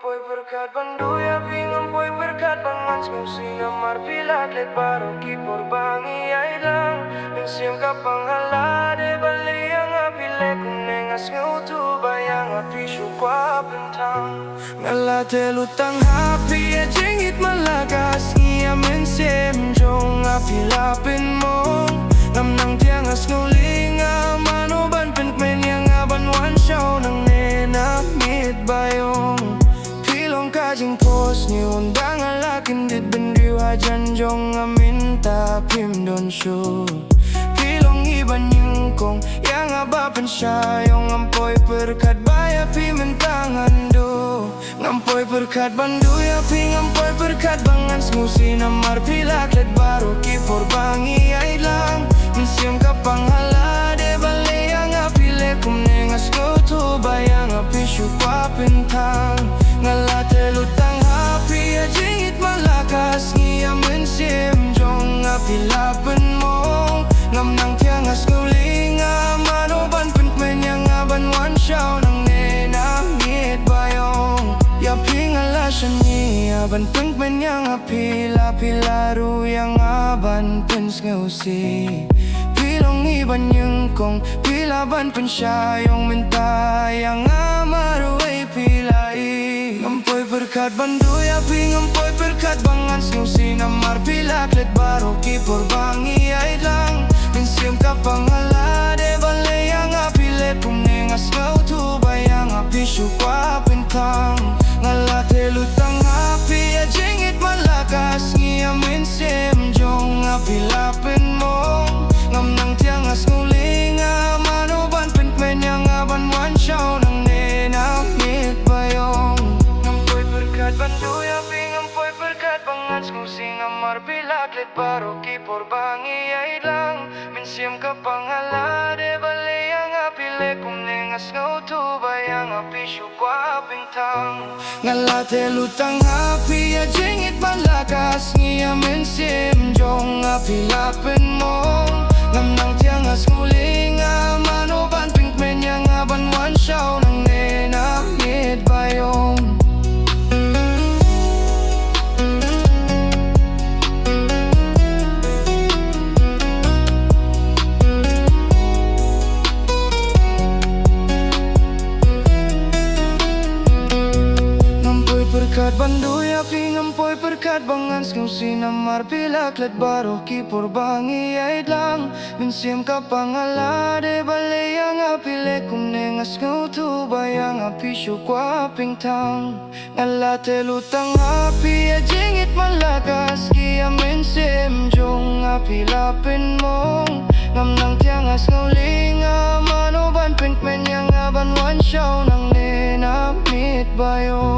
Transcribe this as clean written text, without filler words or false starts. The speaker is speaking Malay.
ngampoi pyrkhat bandu ya pi ngampoi pyrkhat bangan sngewsih Namar Phi La Klet Baroh kipor bang iaid lang Mynsiem kapang lade Balei kumne sngewthuh bayang api kwah tang lade lutang hapi jingieit malakas ngia Mynsiem jong api lapin mong ngam nang tiang ngulingam ano ban pentmen yang aban wan show nang nena mit bayong pilong kajing pos ni undang alakin dit bendi wajan jong aminta pim don show pilong iban yung kong yang abapan siya yung ngampoi pyrkhat baya pi mentangan do ngampoi pyrkhat bandu ya pi ngampoi pyrkhat bangan sngewsih Namar Phi La Klet Baroh kipor bang iaid lang Mynsiem kapang lade Balei kumne sngewthuh bayang api kwah tang lade lutang hapi jingieit malakas ngia Mynsiem jong api lapin mong ngam nang tiang ngulingam ano ban pentmen yang aban wan show nang nena mit bayong ya pingala shngi aban pentmen yang api laru yang aban pen sngewsih pilong iban yung kong pilaban pen siya yung minta yang amaruay pilai ngampoi pyrkhat bandu ya pi ngampoi pyrkhat bangan sngewsih Namar Phi La Klet Baroh kipor bang iaid lang Mynsiem kapang lade Balei kumne sngewthuh bayang api kwah tang lade lutang hapi jingieit malakas ngia Mynsiem jong api lapin mong ngam nang tiang ngulingam ano ban pentmen yang aban wan show nang nena mit bayong ngampoi pyrkhat bandu ya pi ngampoi pyrkhat bangan sngewsih Namar Phi La Klet Baroh kipor bang iaid lang Mynsiem kapang lade Balei kumne sngewthuh bayang api kwah tang lade lutang hapi jingieit malakas ngia Mynsiem jong api lapin mong ngam nang tiang ngulingam ano ban pentmen yang aban wan show nang nena mit bayong pyrkhat bandu ya pi ngampoi pyrkhat bangan sngewsih Namar Phi La Klet Baroh kipor bang iaid lang Mynsiem kapang lade Balei kumne sngewthuh bayang api kwah tang lade lutang hapi jingieit malakas ngia Mynsiem jong api lapin mong ngam nang tiang ngulingam ano ban pentmen yang aban wan show nang nena mit bayong